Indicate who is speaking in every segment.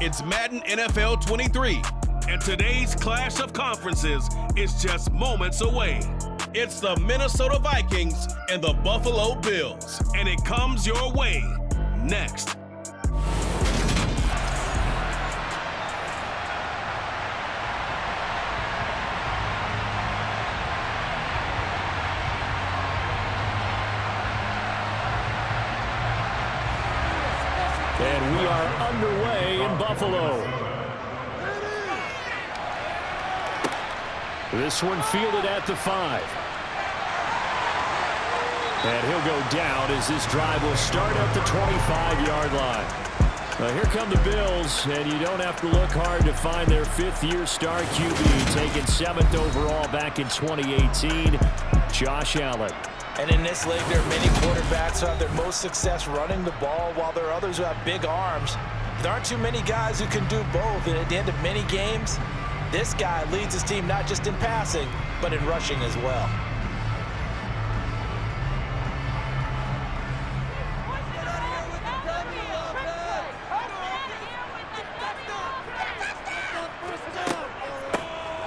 Speaker 1: It's Madden NFL 23, and today's clash of conferences is just moments away. It's the Minnesota Vikings and the Buffalo Bills, and it comes your way next.
Speaker 2: And we are underway in Buffalo. This one fielded at the 5. And he'll go down as this drive will start at the 25-yard line. Here come the Bills, and you don't have to look hard to find their fifth-year star QB, taken 7th overall back in 2018, Josh Allen.
Speaker 3: And in this league, there are many quarterbacks who have their most success running the ball, while there are others who have big arms. There aren't too many guys who can do both, and at the end of many games, this guy leads his team not just in passing, but in rushing as well.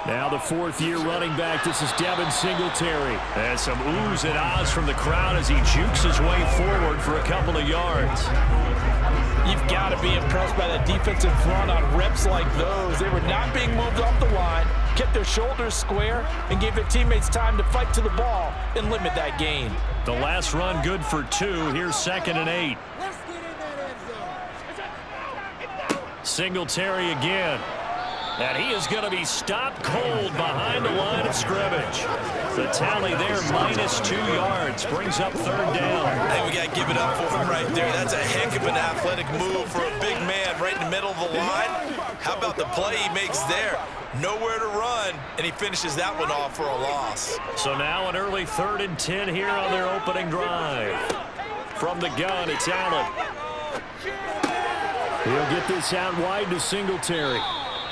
Speaker 2: Now the fourth-year running back, this is Devin Singletary. And some oohs and ahs from the crowd as he jukes his way forward for a couple of yards.
Speaker 3: You've got to be impressed by the defensive front on reps like those. They were not being moved off the line, kept their shoulders square, and gave their teammates time to fight to the ball and limit that gain.
Speaker 2: The last run good for 2. Here's 2nd and 8. Singletary again. And he is going to be stopped cold behind the line of scrimmage. The tally there, -2 yards, brings up 3rd down.
Speaker 4: Hey, we got to give it up for him right there. That's a heck of an athletic move for a big man right in the middle of the line. How about the play he makes there? Nowhere to run, and he finishes that one off for a loss.
Speaker 2: So now an early 3rd and 10 here on their opening drive. From the gun, it's Allen. He'll get this out wide to Singletary.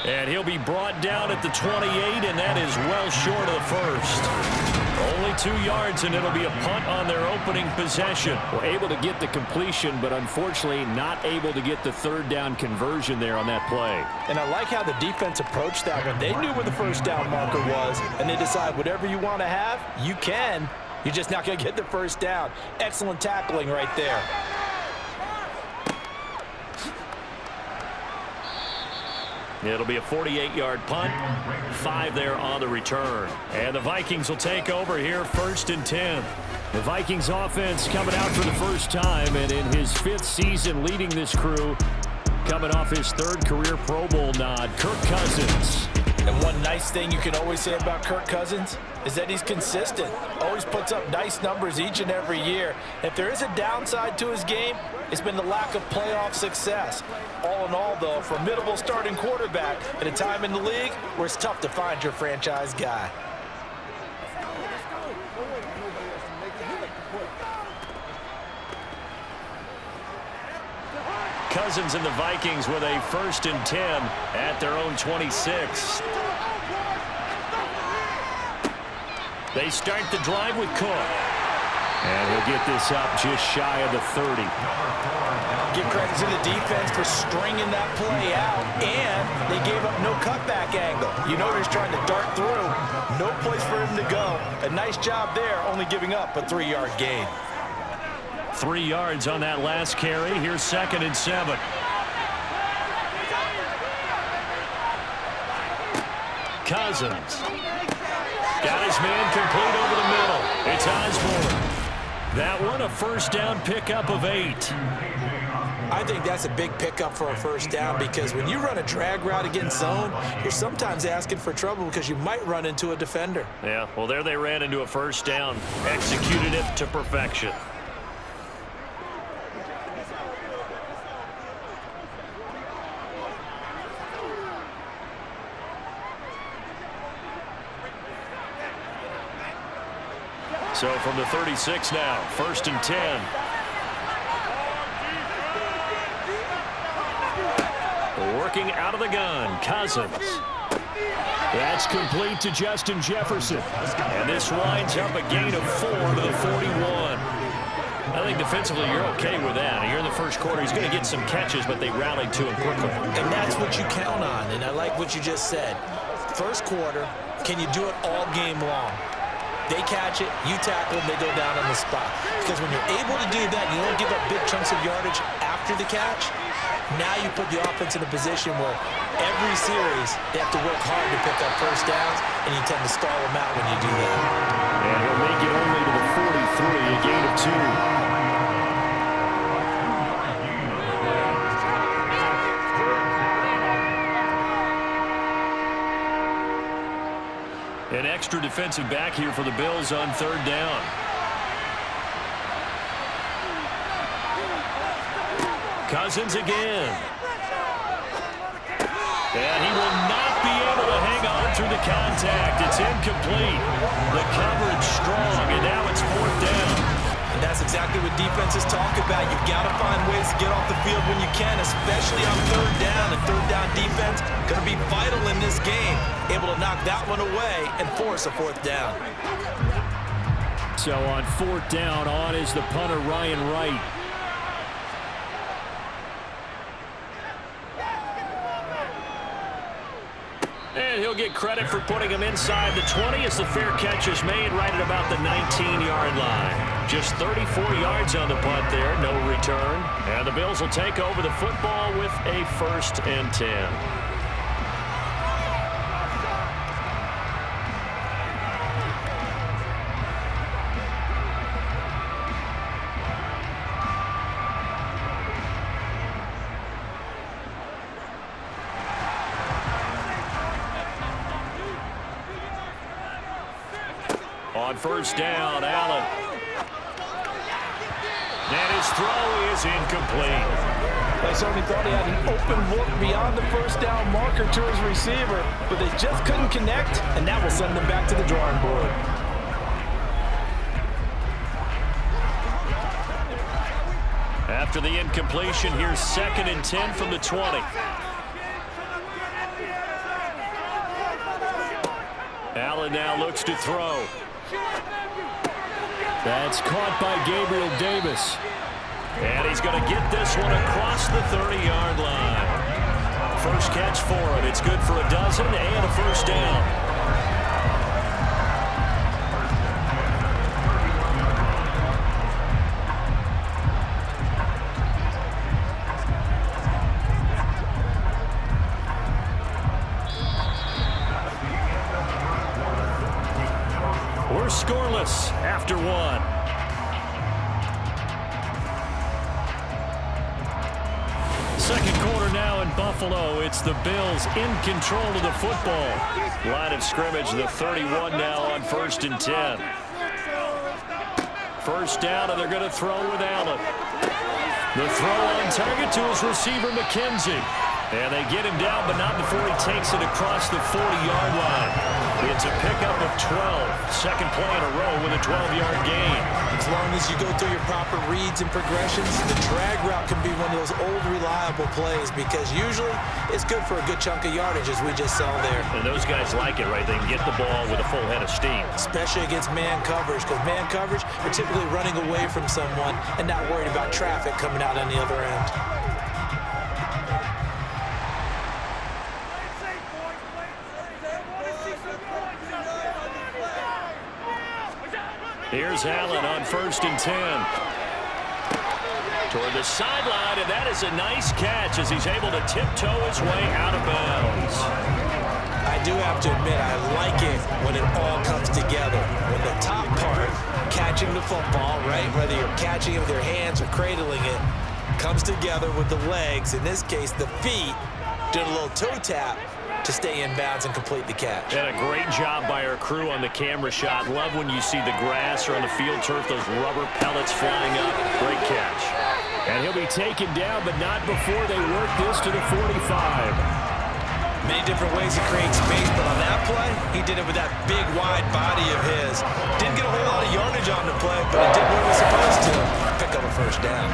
Speaker 2: And he'll be brought down at the 28, and that is well short of the first. Only 2 yards, and it'll be a punt on their opening possession. Well, able to get the completion, but unfortunately not able to get the 3rd down conversion there on that play.
Speaker 3: And I like how the defense approached that one. They knew where the 1st down marker was, and they decide whatever you want to have, you can. You're just not going to get the 1st down. Excellent tackling right there.
Speaker 2: It'll be a 48-yard punt, 5 there on the return. And the Vikings will take over here, 1st and 10. The Vikings offense coming out for the first time, and in his 5th season leading this crew, coming off his 3rd career Pro Bowl nod, Kirk Cousins.
Speaker 3: And one nice thing you can always say about Kirk Cousins is that he's consistent. Always puts up nice numbers each and every year. If there is a downside to his game, it's been the lack of playoff success. All in all, though, formidable starting quarterback at a time in the league where it's tough to find your franchise guy.
Speaker 2: Cousins and the Vikings with a 1st and 10 at their own 26. They start the drive with Cook. And he'll get this up just shy of the 30.
Speaker 3: Give credit to the defense for stringing that play out, and they gave up no cutback angle. You know he's trying to dart through. No place for him to go. A nice job there, only giving up a 3-yard gain.
Speaker 2: 3 yards on that last carry. Here's 2nd and 7. Cousins. Got his man complete over the middle. It's Osborne. That one, a 1st down pickup of 8.
Speaker 3: I think that's a big pickup for a 1st down, because when you run a drag route against zone, you're sometimes asking for trouble because you might run into a defender.
Speaker 2: Yeah, well, there they ran into a 1st down. Executed it to perfection. So from the 36 now, 1st and 10. Working out of the gun, Cousins. That's complete to Justin Jefferson. And this winds up a gain of 4 to the 41. I think defensively you're okay with that. Here in the first quarter, he's going to get some catches, but they rallied to him quickly.
Speaker 3: And that's what you count on, and I like what you just said. First quarter, can you do it all game long? They catch it, you tackle them, they go down on the spot. Because when you're able to do that, you don't give up big chunks of yardage after the catch, now you put the offense in a position where every series they have to work hard to pick up first downs, and you tend to stall them out when you do that.
Speaker 2: And he'll make it only to the 43, a gain of 2. An extra defensive back here for the Bills on third down. Cousins again. And he will not be able to hang on through the contact. It's incomplete. The coverage strong, and now it's fourth down.
Speaker 4: And that's exactly what defenses talk about. You've got to find ways to get off the field when you can, especially on third down. And third down defense going to be vital in this game. Able to knock that one away and force a fourth down.
Speaker 2: So on fourth down, on is the punter, Ryan Wright. And he'll get credit for putting him inside the 20 as the fair catch is made right at about the 19-yard line. Just 34 yards on the punt there, no return. And the Bills will take over the football with a 1st and 10. On first down, Allen. And his throw is incomplete.
Speaker 3: They certainly thought he had an open look beyond the first down marker to his receiver, but they just couldn't connect, and that will send them back to the drawing board.
Speaker 2: After the incompletion, here's 2nd and 10 from the 20. Allen now looks to throw. That's caught by Gabriel Davis. And he's going to get this one across the 30-yard line. First catch for him. It's good for a dozen and a first down. We're scoreless after one. Second quarter now in Buffalo. It's the Bills in control of the football. Line of scrimmage, the 31 now on 1st and 10. First down, and they're going to throw with Allen. The throw on target to his receiver, McKenzie. And they get him down, but not before he takes it across the 40-yard line. It's a pickup of 12. Second play in a row with a 12-yard gain.
Speaker 3: As long as you go through your proper reads and progressions, the drag route can be one of those old, reliable plays because usually it's good for a good chunk of yardage, as we just saw there.
Speaker 2: And those guys like it, right? They can get the ball with a full head of steam.
Speaker 3: Especially against man coverage, because man coverage, you're typically running away from someone and not worried about traffic coming out on the other end.
Speaker 2: Here's Allen on 1st and 10. Toward the sideline, and that is a nice catch as he's able to tiptoe his way out of bounds.
Speaker 3: I do have to admit, I like it when it all comes together. When the top part, catching the football, right, whether you're catching it with your hands or cradling it, comes together with the legs, in this case the feet, doing a little toe tap to stay in bounds and complete the catch.
Speaker 2: And a great job by our crew on the camera shot. Love when you see the grass or on the field turf, those rubber pellets flying up. Great catch. And he'll be taken down, but not before they work this to the 45.
Speaker 3: Many different ways to create space, but on that play, he did it with that big, wide body of his. Didn't get a whole lot of yardage on the play, but it did what it was supposed to. Pick up a first down.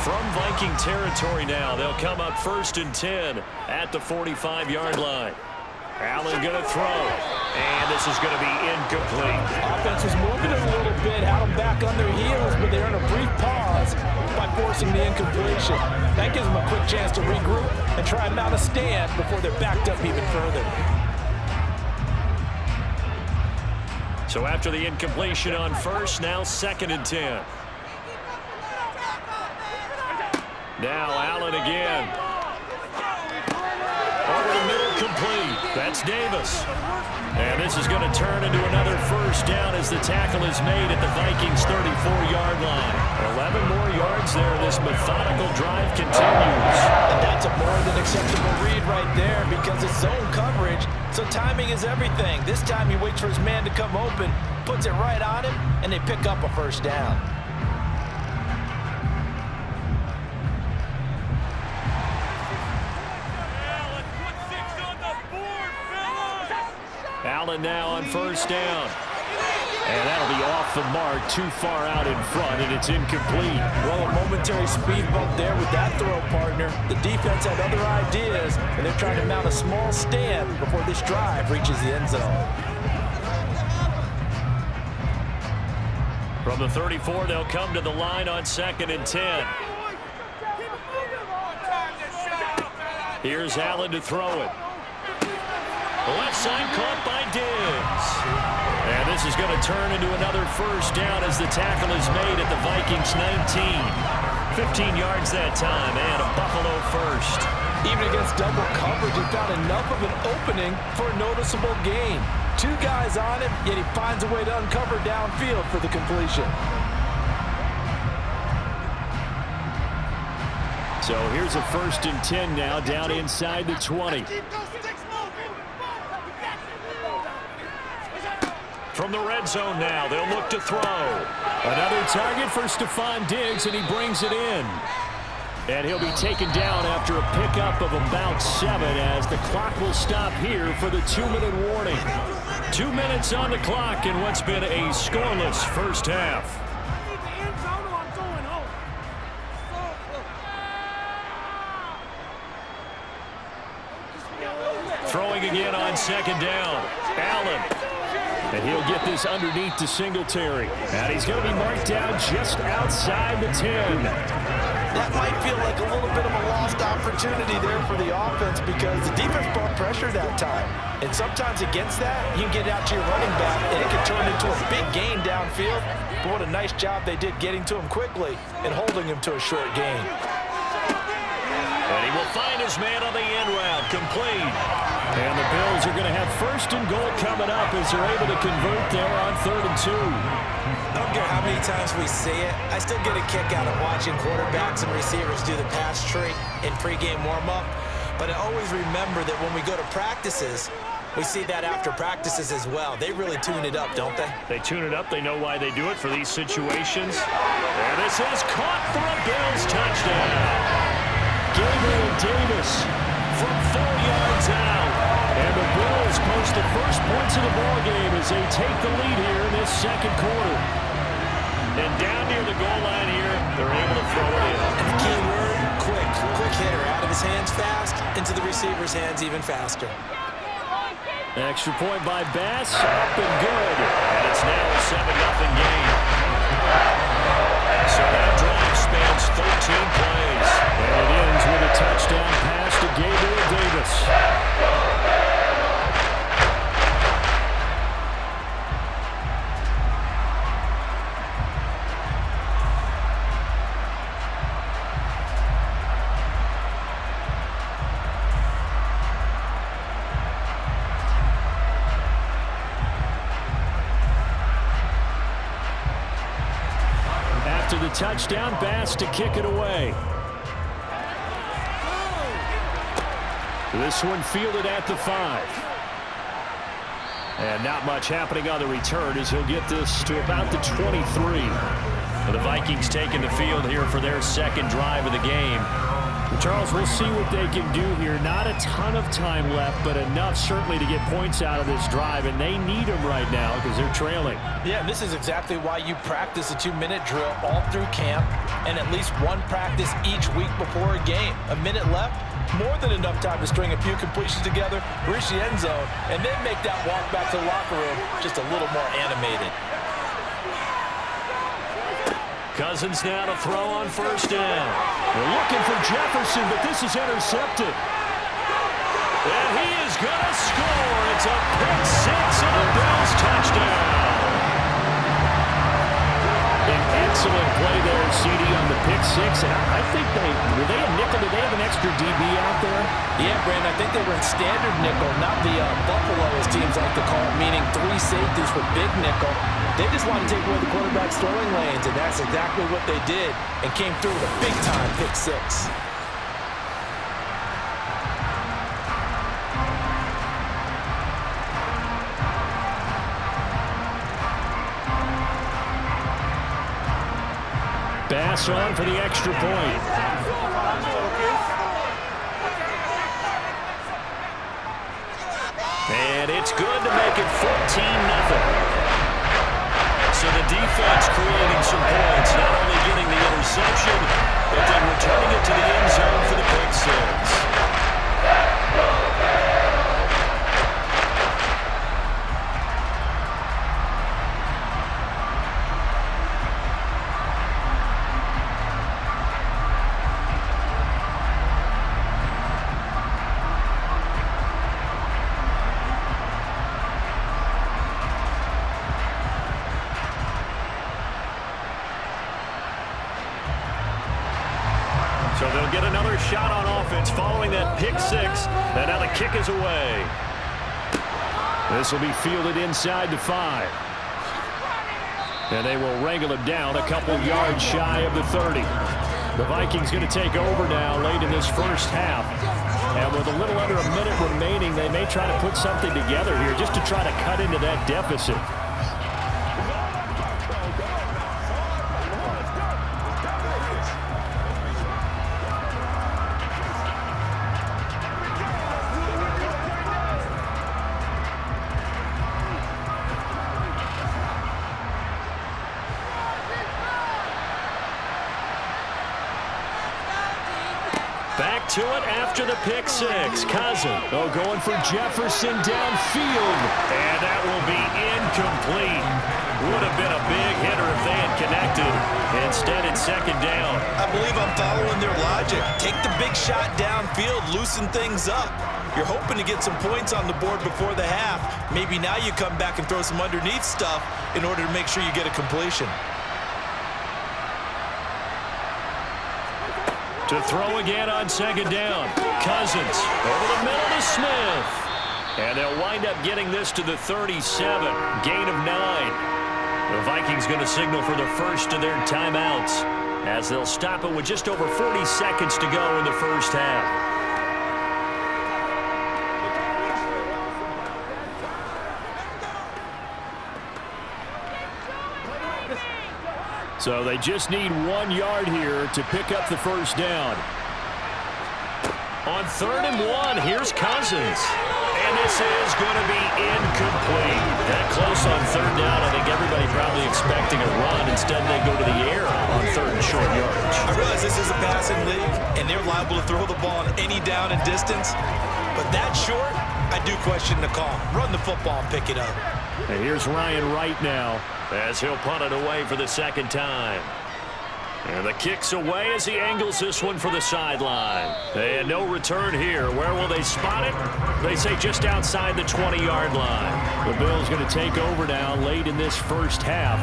Speaker 2: From Viking territory now, they'll come up 1st and 10 at the 45-yard line. Allen going to throw, and this is going to be incomplete.
Speaker 3: Offense was moving it a little bit, had them back on their heels, but they're in a brief pause by forcing the incompletion. That gives them a quick chance to regroup and try and mount a stand before they're backed up even further.
Speaker 2: So after the incompletion on 1st, now 2nd and 10. Now Allen again. Over the middle, complete. That's Davis. And this is going to turn into another 1st down as the tackle is made at the Vikings' 34-yard line. 11 more yards there. This methodical drive continues.
Speaker 3: And that's a more than acceptable read right there because it's zone coverage, so timing is everything. This time he waits for his man to come open, puts it right on him, and they pick up a 1st down.
Speaker 2: Allen now on 1st down. And that'll be off the mark, too far out in front, and it's incomplete.
Speaker 3: Well, a momentary speed bump there with that throw, partner. The defense had other ideas, and they're trying to mount a small stand before this drive reaches the end zone.
Speaker 2: From the 34, they'll come to the line on 2nd and 10. Here's Allen to throw it. Left side caught by Diggs. And this is going to turn into another 1st down as the tackle is made at the Vikings' 19. 15 yards that time, and a Buffalo 1st.
Speaker 3: Even against double coverage, he found enough of an opening for a noticeable gain. 2 guys on him, yet he finds a way to uncover downfield for the completion.
Speaker 2: So here's a 1st and 10 now, down inside the 20. From the red zone now, they'll look to throw. Another target for Stephon Diggs, and he brings it in. And he'll be taken down after a pickup of about 7 as the clock will stop here for the 2-minute warning. 2 minutes on the clock in what's been a scoreless 1st half. Throwing again on 2nd down. Allen. And he'll get this underneath to Singletary. And he's going to be marked down just outside the 10.
Speaker 3: That might feel like a little bit of a lost opportunity there for the offense because the defense brought pressure that time. And sometimes against that, you can get out to your running back, and it can turn into a big gain downfield. But what a nice job they did getting to him quickly and holding him to a short gain.
Speaker 2: And he will find his man on the end route, complete. And the Bills are going to have 1st and goal coming up as they're able to convert there on 3rd and 2.
Speaker 5: I don't care how many times we say it, I still get a kick out of watching quarterbacks and receivers do the pass tree in pregame warm-up. But I always remember that when we go to practices, we see that after practices as well. They really tune it up, don't they?
Speaker 2: They tune it up. They know why they do it for these situations. And this is caught for a Bills touchdown. Gabriel Davis from 4 yards out. And the Bills post the first points of the ballgame as they take the lead here in this 2nd quarter. And down near the goal line here, they're able to throw it in.
Speaker 5: And the key word, quick. Quick hitter. Out of his hands fast, into the receiver's hands even faster.
Speaker 2: Extra point by Bass, up and good. And it's now a 7-0 game. So that drive spans 13 plays. And it ends with a touchdown pass to Gabriel Davis. The touchdown, Bass to kick it away. This one fielded at the 5. And not much happening on the return as he'll get this to about the 23. The Vikings taking the field here for their 2nd drive of the game. Charles, we'll see what they can do here. Not a ton of time left, but enough certainly to get points out of this drive, and they need them right now because they're trailing.
Speaker 3: Yeah, and this is exactly why you practice a 2-minute drill all through camp and at least one practice each week before a game. A minute left, more than enough time to string a few completions together, reach the end zone, and then make that walk back to the locker room just a little more animated.
Speaker 2: Cousins now to throw on first down. They're looking for Jefferson, but this is intercepted. And he is going to score. It's a pick six and a Bills touchdown. An excellent play there, CD, on the pick six. And I think were they a nickel? Did they have an extra DB out there?
Speaker 3: Yeah, Brandon, I think they were in standard nickel, not the Buffalo, as teams like to call it, meaning 3 safeties for big nickel. They just want to take away the quarterback's throwing lanes, and that's exactly what they did, and came through with a big-time pick six.
Speaker 2: Bass on for the extra point. And it's good to make it 14-0. So the defense creating some points, not only getting the interception, but then returning it to the end zone for the pick six. So they'll get another shot on offense following that pick six. And now the kick is away. This will be fielded inside the 5. And they will wrangle it down a couple yards shy of the 30. The Vikings going to take over now late in this first half. And with a little under a minute remaining, they may try to put something together here just to try to cut into that deficit. Back to it after the pick six. Cousins going for Jefferson downfield. And that will be incomplete. Would have been a big hitter if they had connected. Instead, it's second down.
Speaker 4: I believe I'm following their logic. Take the big shot downfield, loosen things up. You're hoping to get some points on the board before the half. Maybe now you come back and throw some underneath stuff in order to make sure you get a completion.
Speaker 2: To throw again on second down. Cousins over the middle to Smith. And they'll wind up getting this to the 37. Gain of 9. The Vikings going to signal for the first of their timeouts as they'll stop it with just over 40 seconds to go in the first half. So they just need 1 yard here to pick up the first down. On 3rd and 1, here's Cousins. And this is going to be incomplete. That close on 3rd down. I think everybody probably expecting a run. Instead, they go to the air on 3rd and short yardage.
Speaker 4: I realize this is a passing league, and they're liable to throw the ball on any down and distance. But that short, I do question the call. Run the football and pick it up.
Speaker 2: And here's Ryan Wright now as he'll punt it away for the second time. And the kick's away as he angles this one for the sideline. And no return here. Where will they spot it? They say just outside the 20-yard line. The Bills going to take over now late in this first half.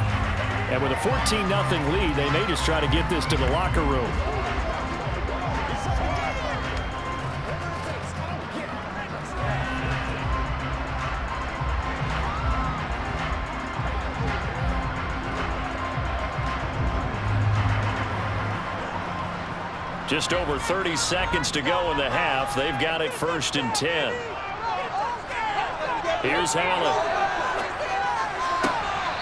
Speaker 2: And with a 14-0 lead, they may just try to get this to the locker room. Just over 30 seconds to go in the half. They've got it 1st and 10. Here's Allen.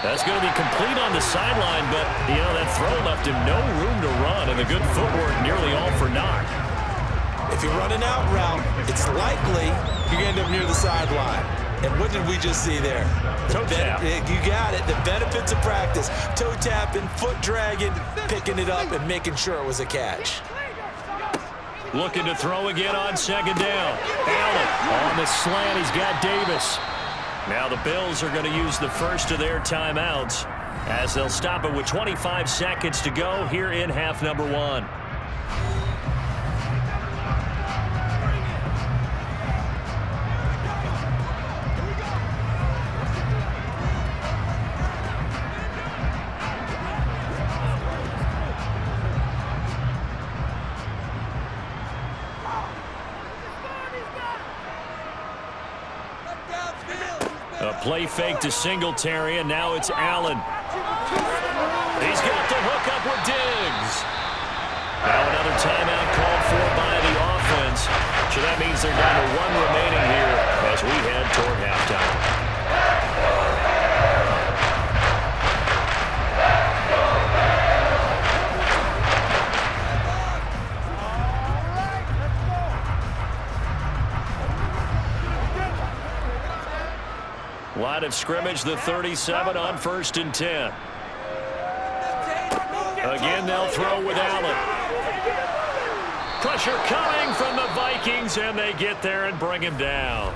Speaker 2: That's going to be complete on the sideline, but, that throw left him no room to run, and the good footwork nearly all for naught.
Speaker 5: If you're running out route, it's likely you're going to end up near the sideline. And what did we just see there?
Speaker 2: Toe tap.
Speaker 5: You got it. The benefits of practice. Toe tapping, foot dragging, picking it up, and making sure it was a catch.
Speaker 2: Looking to throw again on second down. Allen on the slant. He's got Davis. Now the Bills are going to use the first of their timeouts as they'll stop it with 25 seconds to go here in half number 1. A play fake to Singletary, and now it's Allen. He's got the hook up with Diggs. Now another timeout called for by the offense. So that means they're down to 1 remaining here as we head toward halftime. Line of scrimmage, the 37 on 1st and 10. Again, they'll throw with Allen. Pressure coming from the Vikings, and they get there and bring him down.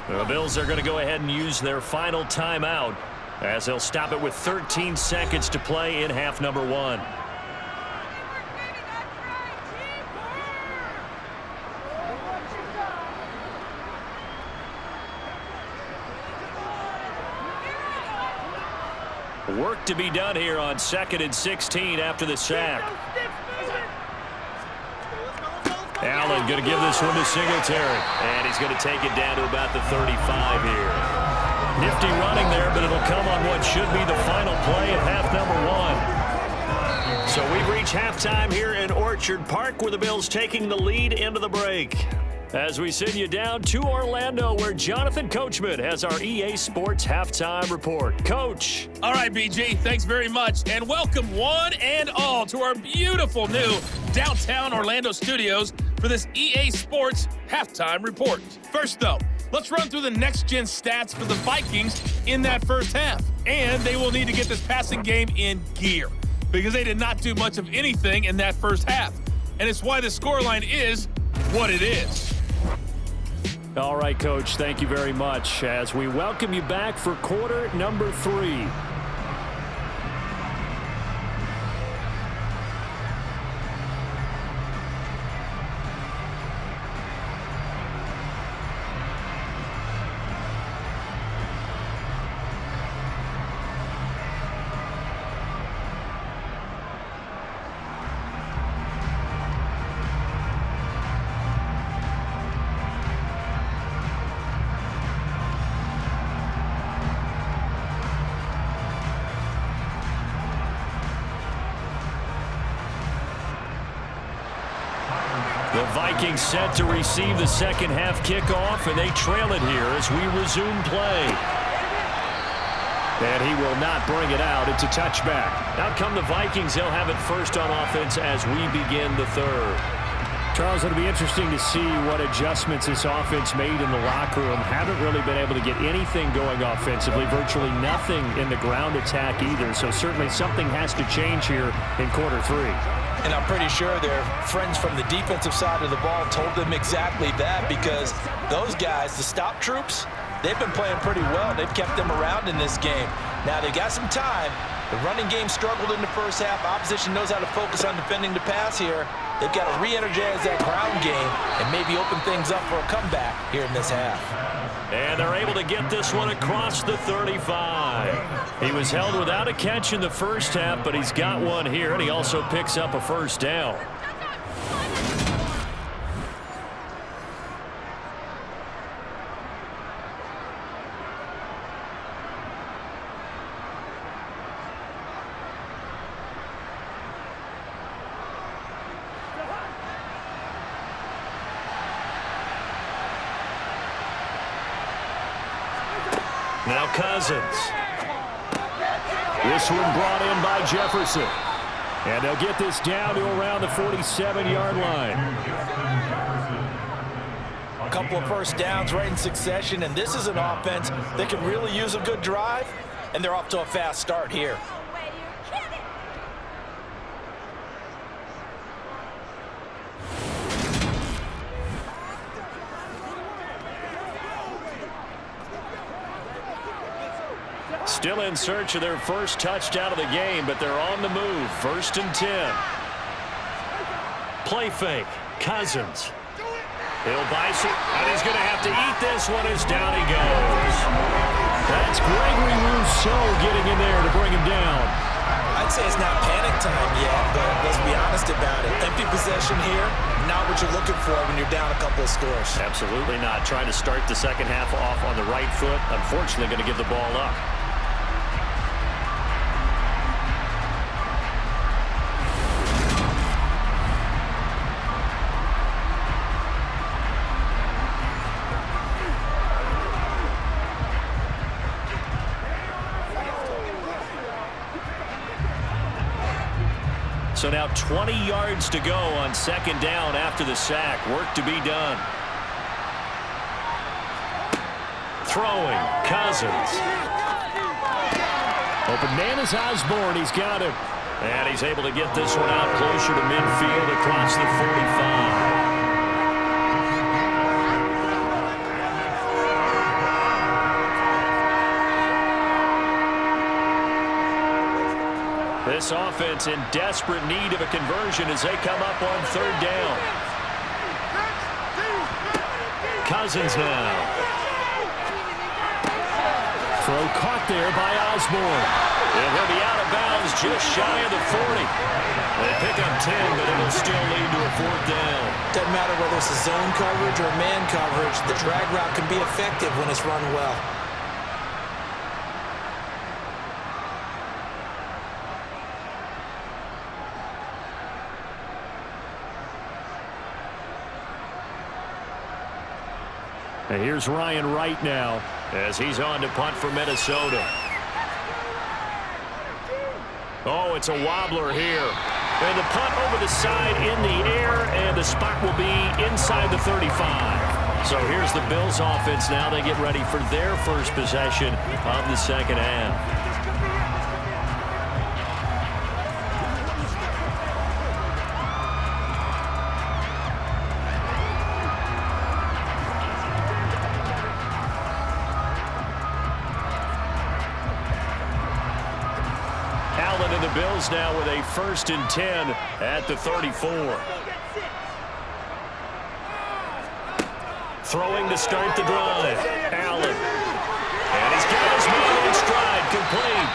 Speaker 2: The Bills are going to go ahead and use their final timeout as they'll stop it with 13 seconds to play in half number 1. Work to be done here on 2nd and 16 after the sack. Allen going to give this one to Singletary, and he's going to take it down to about the 35 here. Nifty running there, but it'll come on what should be the final play of half number 1. So we've reached halftime here in Orchard Park, where the Bills taking the lead into the break. As we send you down to Orlando, where Jonathan Coachman has our EA Sports Halftime Report. Coach.
Speaker 6: All right, BG, thanks very much. And welcome one and all to our beautiful new downtown Orlando studios for this EA Sports Halftime Report. First, though, let's run through the next-gen stats for the Vikings in that first half. And they will need to get this passing game in gear because they did not do much of anything in that first half. And it's why the scoreline is what it is.
Speaker 2: All right, Coach, thank you very much as we welcome you back for quarter number 3. The Vikings set to receive the second half kickoff, and they trail it here as we resume play. And he will not bring it out. It's a touchback. Out come the Vikings. They'll have it first on offense as we begin the third. Charles, it'll be interesting to see what adjustments this offense made in the locker room. Haven't really been able to get anything going offensively, virtually nothing in the ground attack either. So certainly something has to change here in quarter 3.
Speaker 3: And I'm pretty sure their friends from the defensive side of the ball told them exactly that, because those guys, the stop troops, they've been playing pretty well. They've kept them around in this game. Now, they've got some time. The running game struggled in the first half. Opposition knows how to focus on defending the pass here. They've got to re-energize that ground game and maybe open things up for a comeback here in this half.
Speaker 2: And they're able to get this one across the 35. He was held without a catch in the first half, but he's got one here, and he also picks up a first down. Now Cousins. This one brought in by Jefferson. And they'll get this down to around the 47-yard line.
Speaker 3: A couple of first downs right in succession, and this is an offense that can really use a good drive, and they're off to a fast start here.
Speaker 2: Still in search of their first touchdown of the game, but they're on the move. 1st and 10. Play fake. Cousins. He'll bite it, and he's going to have to eat this one as down he goes. That's Gregory Rousseau getting in there to bring him down.
Speaker 5: I'd say it's not panic time yet, but let's be honest about it. Empty possession here, not what you're looking for when you're down a couple of scores.
Speaker 2: Absolutely not. Trying to start the second half off on the right foot. Unfortunately, going to give the ball up. So now 20 yards to go on 2nd down after the sack. Work to be done. Throwing. Cousins. Open man is Osborne. He's got him. And he's able to get this one out closer to midfield across the 45. This offense in desperate need of a conversion as they come up on 3rd down. Cousins now. Throw caught there by Osborne. And he'll be out of bounds just shy of the 40. They pick up 10, but it'll still lead to a 4th down.
Speaker 5: Doesn't matter whether it's a zone coverage or man coverage, the drag route can be effective when it's run well.
Speaker 2: And here's Ryan Wright now as he's on to punt for Minnesota. Oh, it's a wobbler here. And the punt over the side in the air, and the spot will be inside the 35. So here's the Bills offense now. They get ready for their first possession of the second half. Bills now with a 1st and 10 at the 34. Throwing to start the drive. Allen. And he's got his man in stride, complete.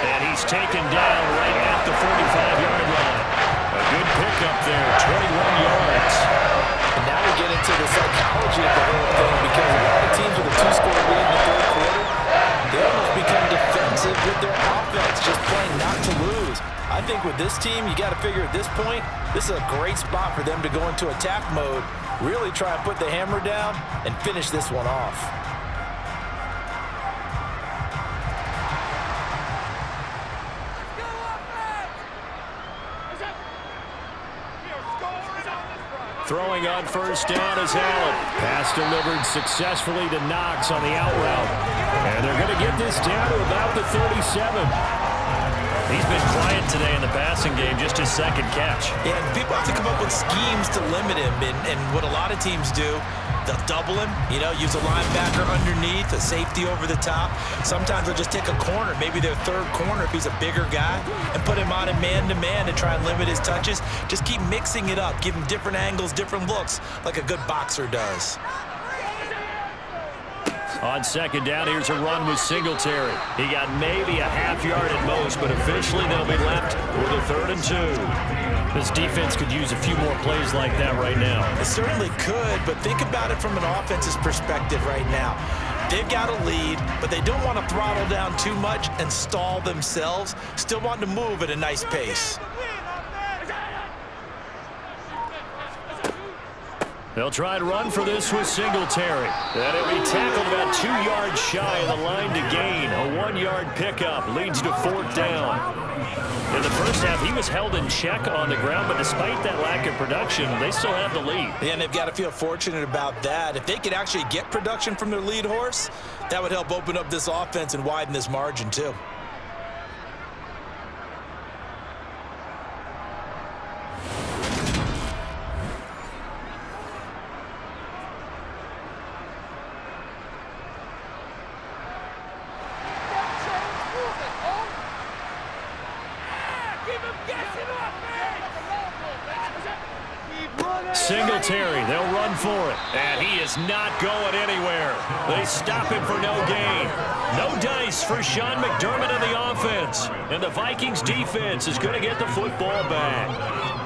Speaker 2: And he's taken down right at the 45-yard line. A good pickup there, 21 yards.
Speaker 3: And now we get into the psychology of the whole thing, because a lot of teams with a 2-score lead in the 3rd quarter, they almost become defensive with their offense, just playing not to lose. I think with this team, you got to figure at this point, this is a great spot for them to go into attack mode, really try and put the hammer down and finish this one off.
Speaker 2: Throwing on 1st down is Allen. Pass delivered successfully to Knox on the out route. And they're going to get this down to about the 37. He's been quiet today in the passing game, just his 2nd catch.
Speaker 5: Yeah, and people have to come up with schemes to limit him, and what a lot of teams do, they'll double him, use a linebacker underneath, a safety over the top. Sometimes they'll just take a corner, maybe their 3rd corner if he's a bigger guy, and put him on a man-to-man to try and limit his touches. Just keep mixing it up, give him different angles, different looks, like a good boxer does.
Speaker 2: On 2nd down, here's a run with Singletary. He got maybe a half yard at most, but officially they'll be left with a 3rd and 2. This defense could use a few more plays like that right now.
Speaker 5: It certainly could, but think about it from an offense's perspective right now. They've got a lead, but they don't want to throttle down too much and stall themselves. Still want to move at a nice pace.
Speaker 2: They'll try to run for this with Singletary. And it'll be tackled about 2 yards shy of the line to gain. A 1-yard pickup leads to 4th down. And the first half, he was held in check on the ground, but despite that lack of production, they still have the lead.
Speaker 5: Yeah, and they've got to feel fortunate about that. If they could actually get production from their lead horse, that would help open up this offense and widen this margin too.
Speaker 2: Singletary, they'll run for it. And he is not going anywhere. They stop him for no gain. No dice for Sean McDermott and the offense. And the Vikings defense is going to get the football back.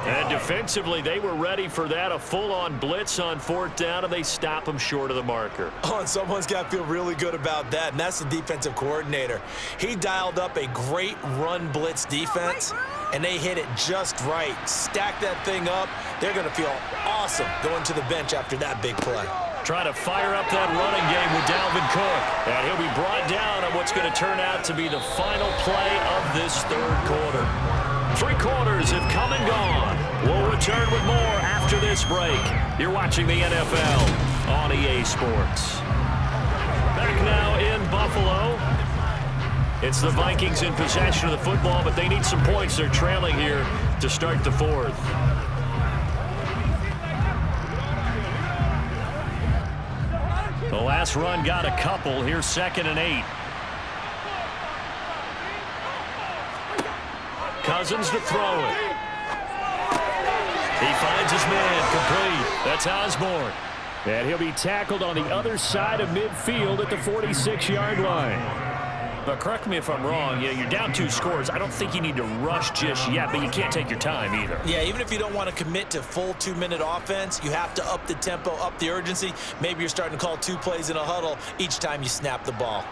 Speaker 2: And defensively, they were ready for that, a full-on blitz on 4th down, and they stop him short of the marker.
Speaker 5: Oh, and someone's got to feel really good about that, and that's the defensive coordinator. He dialed up a great run blitz defense, and they hit it just right. Stack that thing up. They're going to feel awesome going to the bench after that big play.
Speaker 2: Trying to fire up that running game with Dalvin Cook. And he'll be brought down on what's going to turn out to be the final play of this 3rd quarter. 3 quarters have come and gone. We'll return with more after this break. You're watching the NFL on EA Sports. Back now in Buffalo. It's the Vikings in possession of the football, but they need some points. They're trailing here to start the 4th. The last run got a couple. Here's 2nd and 8. Cousins to throw it. He finds his man complete. That's Osborne. And he'll be tackled on the other side of midfield at the 46-yard line. But correct me if I'm wrong, you're down 2 scores. I don't think you need to rush just yet, but you can't take your time either.
Speaker 5: Yeah, even if you don't want to commit to full 2-minute offense, you have to up the tempo, up the urgency. Maybe you're starting to call 2 plays in a huddle each time you snap the ball.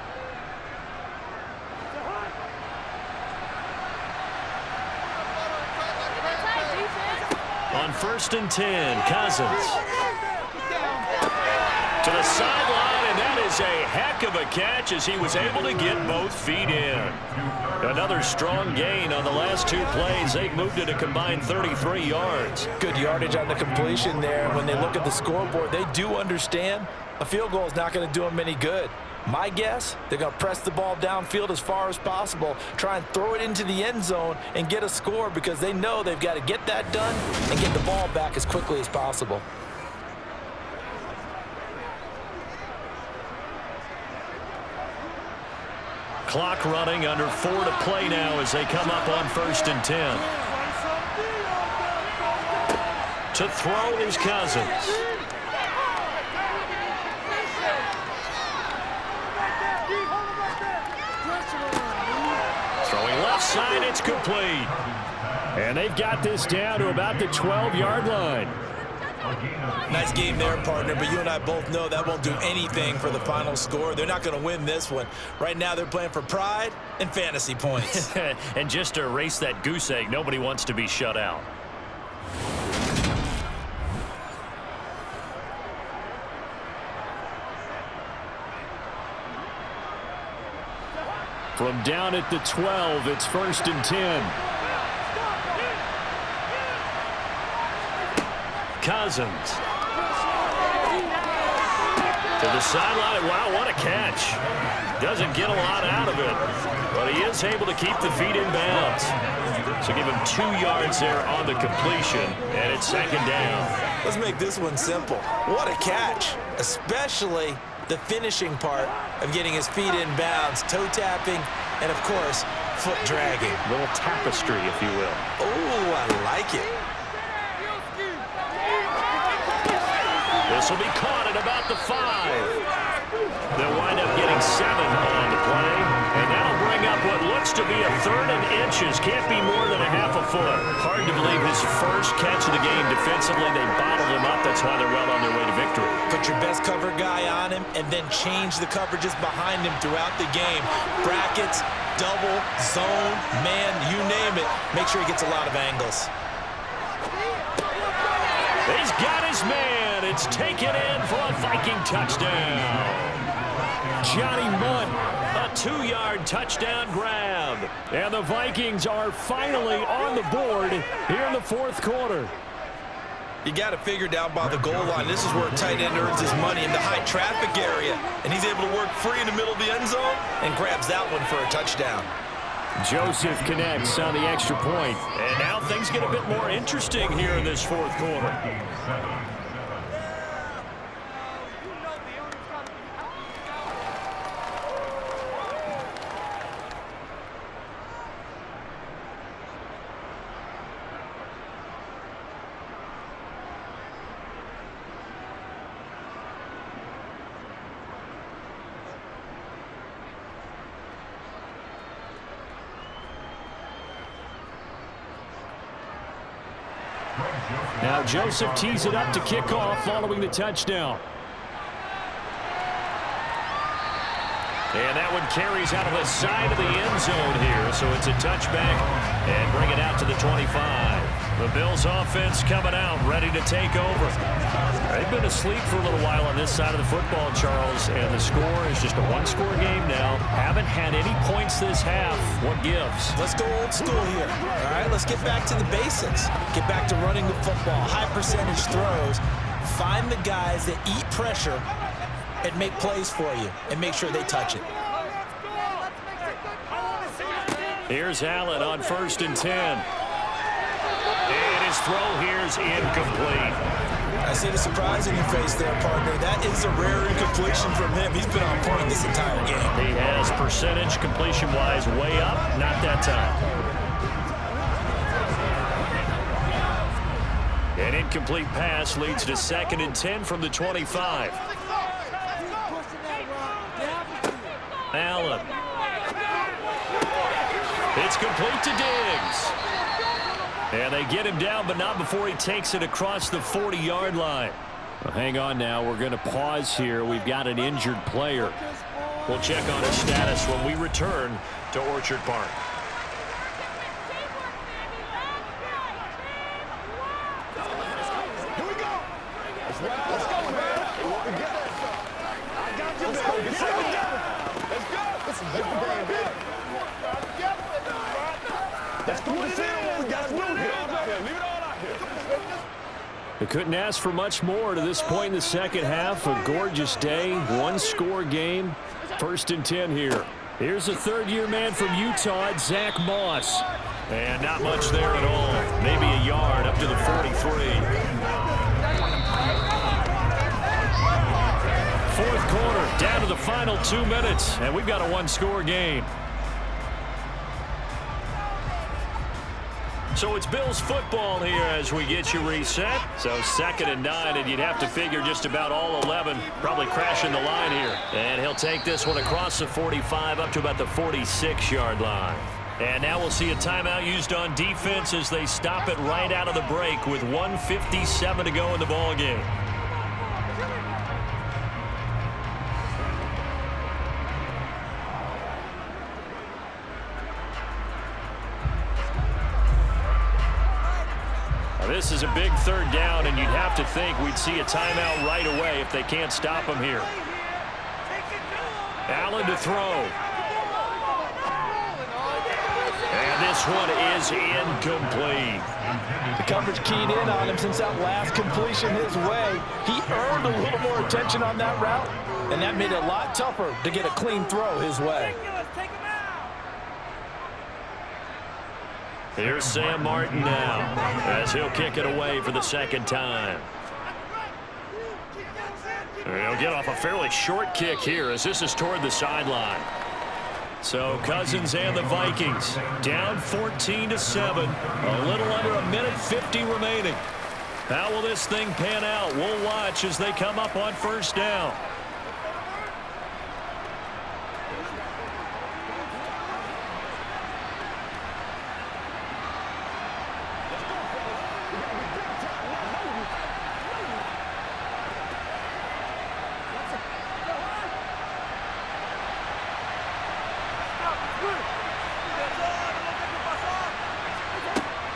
Speaker 2: On 1st and 10, Cousins. To the sideline, and that is a heck of a catch as he was able to get both feet in. Another strong gain on the last 2 plays. They've moved it a combined 33 yards.
Speaker 5: Good yardage on the completion there. When they look at the scoreboard, they do understand a field goal is not going to do them any good. My guess, they're going to press the ball downfield as far as possible, try and throw it into the end zone and get a score because they know they've got to get that done and get the ball back as quickly as possible.
Speaker 2: Clock running, under 4 to play now as they come up on 1st and 10. To throw is Cousins. Throwing left side, it's complete. And they've got this down to about the 12-yard line.
Speaker 5: Nice game there, partner, but you and I both know that won't do anything for the final score. They're not going to win this one. Right now, they're playing for pride and fantasy points.
Speaker 2: And just to erase that goose egg, nobody wants to be shut out. From down at the 12, it's 1st and 10. Cousins. To the sideline. Wow, what a catch. Doesn't get a lot out of it, but he is able to keep the feet in bounds. So give him 2 yards there on the completion, and it's 2nd down.
Speaker 5: Let's make this one simple. What a catch, especially the finishing part of getting his feet in bounds, toe tapping, and of course, foot dragging.
Speaker 2: Little tapestry, if you will.
Speaker 5: Oh, I like it.
Speaker 2: This will be caught at about the 5. They'll wind up getting 7 on the play, and that'll bring up what looks to be a 3rd and inches. Can't be more than a half a foot. Hard to believe his first catch of the game defensively. They bottled him up. That's why they're well on their way to victory.
Speaker 5: Put your best cover guy on him and then change the coverages behind him throughout the game. Brackets, double, zone, man, you name it. Make sure he gets a lot of angles.
Speaker 2: He's got his man. It's taken in for a Viking touchdown. Johnny Mundt, a 2-yard touchdown grab. And the Vikings are finally on the board here in the fourth quarter.
Speaker 4: You got to figure down by the goal line. This is where a tight end earns his money in the high traffic area. And he's able to work free in the middle of the end zone and grabs that one for a touchdown.
Speaker 2: Joseph connects on the extra point. And now things get a bit more interesting here in this fourth quarter. Now Joseph tees it up to kick off following the touchdown. And that one carries out of the side of the end zone here, so it's a touchback and bring it out to the 25. The Bills offense coming out, ready to take over. They've been asleep for a little while on this side of the football, Charles, and the score is just a one-score game now. Haven't had any points this half. What gives?
Speaker 5: Let's go old school here. All right, let's get back to the basics. Get back to running the football, high percentage throws. Find the guys that eat pressure and make plays for you and make sure they touch it.
Speaker 2: Here's Allen on 1st and 10. And his throw here is incomplete.
Speaker 5: I see the surprise in your face there, partner. That is a rare incompletion from him. He's been on point this entire game.
Speaker 2: He has percentage completion-wise way up, not that time. An incomplete pass leads to 2nd and 10 from the 25. Allen. It's complete to Diggs. And they get him down, but not before he takes it across the 40-yard line. Well, hang on now. We're going to pause here. We've got an injured player. We'll check on his status when we return to Orchard Park.
Speaker 7: Here we go. Let's go, man. I got you, man. Let's go. Listen, let's go. Let's do this here. We got to do here. Leave it all out here.
Speaker 2: They couldn't ask for much more to this point in the second half. A gorgeous day, one-score game. 1st and 10 here. Here's a third-year man from Utah, Zach Moss. And not much there at all. Maybe a yard up to the 43. Fourth quarter, down to the final 2 minutes, and we've got a one-score game. So it's Bills football here as we get you reset. So 2nd and 9, and you'd have to figure just about all 11 probably crashing the line here. And he'll take this one across the 45 up to about the 46-yard line. And now we'll see a timeout used on defense as they stop it right out of the break with 1:57 to go in the ballgame. This is a big third down, and you'd have to think we'd see a timeout right away if they can't stop him here. Allen to throw. And this one is incomplete.
Speaker 3: The coverage keyed in on him since that last completion his way. He earned a little more attention on that route, and that made it a lot tougher to get a clean throw his way.
Speaker 2: Here's Sam Martin now as he'll kick it away for the second time. He'll get off a fairly short kick here as this is toward the sideline. So Cousins and the Vikings down 14-7. A little under 1:50 remaining. How will this thing pan out? We'll watch as they come up on 1st down.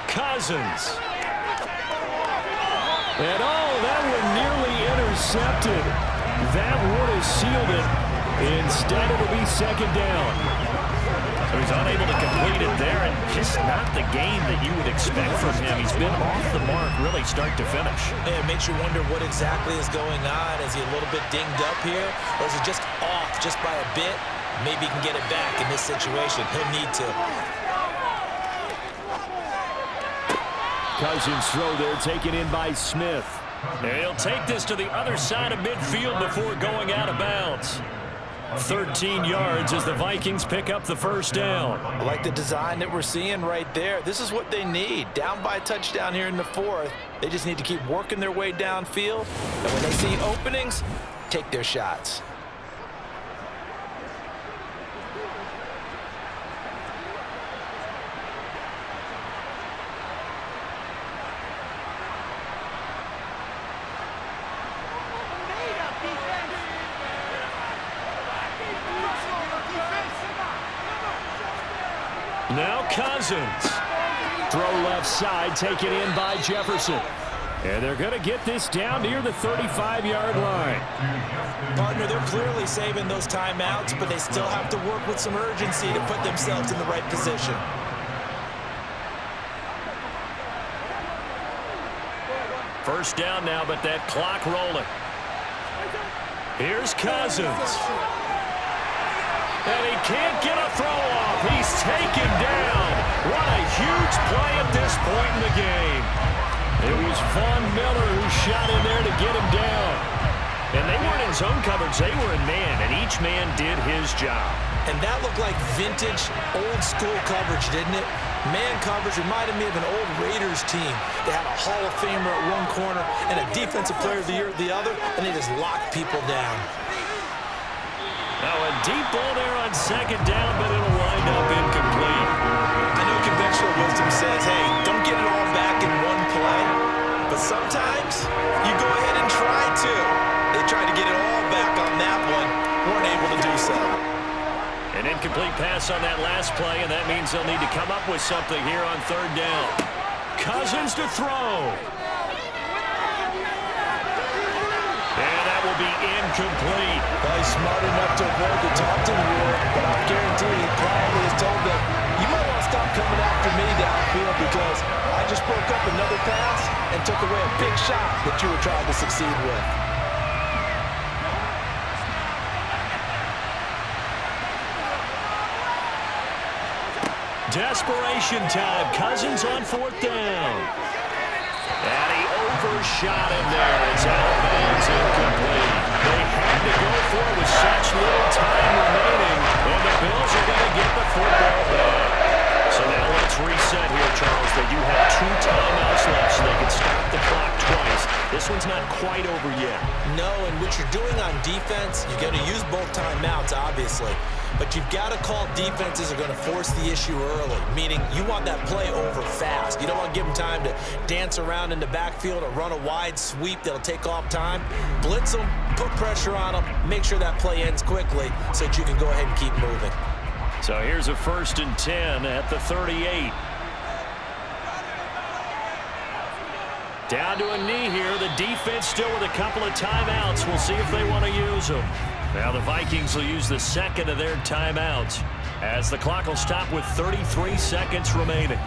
Speaker 2: Cousins. And oh, that one nearly intercepted. That would have sealed it. Instead, it'll be second down. So he's unable to complete it there, and just not the game that you would expect from him. He's been off the mark really start to finish.
Speaker 5: And it makes you wonder what exactly is going on. Is he a little bit dinged up here, or is he just off just by a bit? Maybe he can get it back in this situation. He'll need to.
Speaker 2: Cousins throw there, taken in by Smith. And he'll take this to the other side of midfield before going out of bounds. 13 yards as the Vikings pick up the first down.
Speaker 3: I like the design that we're seeing right there. This is what they need. Down by a touchdown here in the fourth. They just need to keep working their way downfield. And when they see openings, take their shots.
Speaker 2: Now Cousins. Throw left side, taken in by Jefferson. And they're going to get this down near the 35-yard line.
Speaker 5: Partner, they're clearly saving those timeouts, but they still have to work with some urgency to put themselves in the right position.
Speaker 2: First down now, but that clock rolling. Here's Cousins. And he can't get a throw off. He's taken down. What a huge play at this point in the game. It was Von Miller who shot in there to get him down. And they weren't in zone coverage. They were in man, and each man did his job.
Speaker 5: And that looked like vintage, old-school coverage, didn't it? Man coverage reminded me of an old Raiders team. They had a Hall of Famer at one corner and a Defensive Player of the Year at the other, and they just locked people down.
Speaker 2: Now a deep ball there on second down, but it'll wind up incomplete.
Speaker 5: I know conventional wisdom says, hey, don't get it all back in one play. But sometimes you go ahead and try to. They tried to get it all back on that one. Weren't able to do so.
Speaker 2: An incomplete pass on that last play, and that means they'll need to come up with something here on third down. Cousins to throw. And that will be incomplete.
Speaker 3: Well, he's smart enough to avoid the Taunton rule, but I guarantee he probably has told them, you might want to stop coming after me downfield because I just broke up another pass and took away a big shot that you were trying to succeed with.
Speaker 2: Desperation time. Cousins on fourth down. And he overshot him there. It's out of bounds, incomplete. They had to go for it with such little time remaining, and the Bills are going to get the football back. So now let's reset here, Charles. They do have 2 timeouts left, so they can stop the clock twice. This one's not quite over yet.
Speaker 5: No, and what you're doing on defense, you're going to use both timeouts, obviously. But you've got to call defenses that are going to force the issue early, meaning you want that play over fast. You don't want to give them time to dance around in the backfield or run a wide sweep that'll take off time. Blitz them, put pressure on them, make sure that play ends quickly so that you can go ahead and keep moving.
Speaker 2: So here's a 1st and 10 at the 38. Down to a knee here. The defense still with a couple of timeouts. We'll see if they want to use them. Now the Vikings will use the second of their timeouts as the clock will stop with 33 seconds remaining.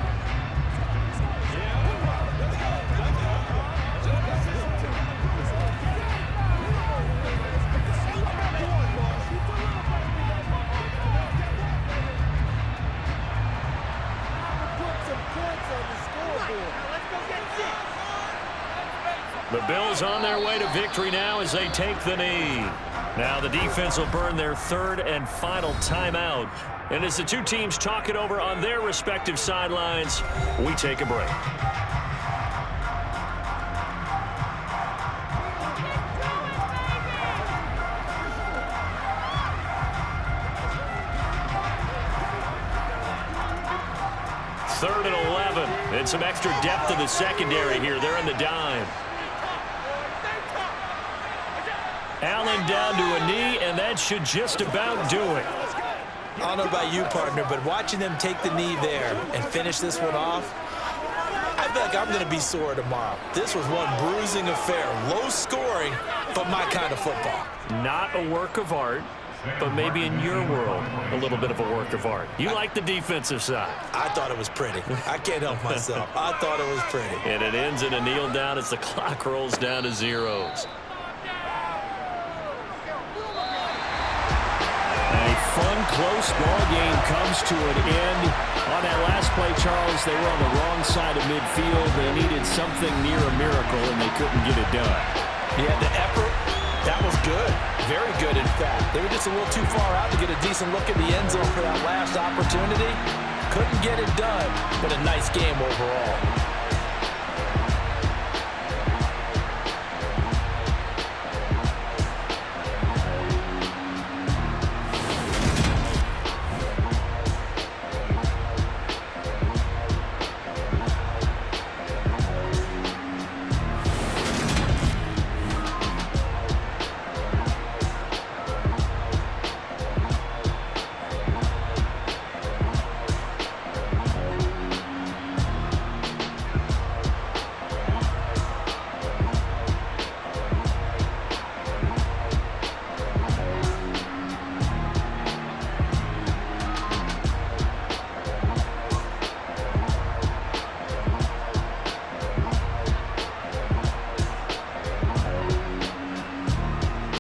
Speaker 2: The Bills on their way to victory now as they take the knee. Now the defense will burn their 3rd and final timeout. And as the two teams talk it over on their respective sidelines, we take a break. Third and 11. And some extra depth in the secondary here. They're in the dime. Allen down to a knee, and that should just about do it.
Speaker 5: I don't know about you, partner, but watching them take the knee there and finish this one off, I feel like I'm going to be sore tomorrow. This was one bruising affair. Low scoring, but my kind of football.
Speaker 2: Not a work of art. but maybe in your world, a little bit of a work of art. You like the defensive side.
Speaker 5: I thought it was pretty. I can't help myself. I thought it was pretty.
Speaker 2: And it ends in a kneel down as the clock rolls down to zeros. A fun, close ball game comes to an end. On that last play, Charles, they were on the wrong side of midfield. They needed something near a miracle, and they couldn't get it done.
Speaker 3: Yeah, the effort, that was good. Very good, in fact. They were just a little too far out to get a decent look at the end zone for that last opportunity. Couldn't get it done, but a nice game overall.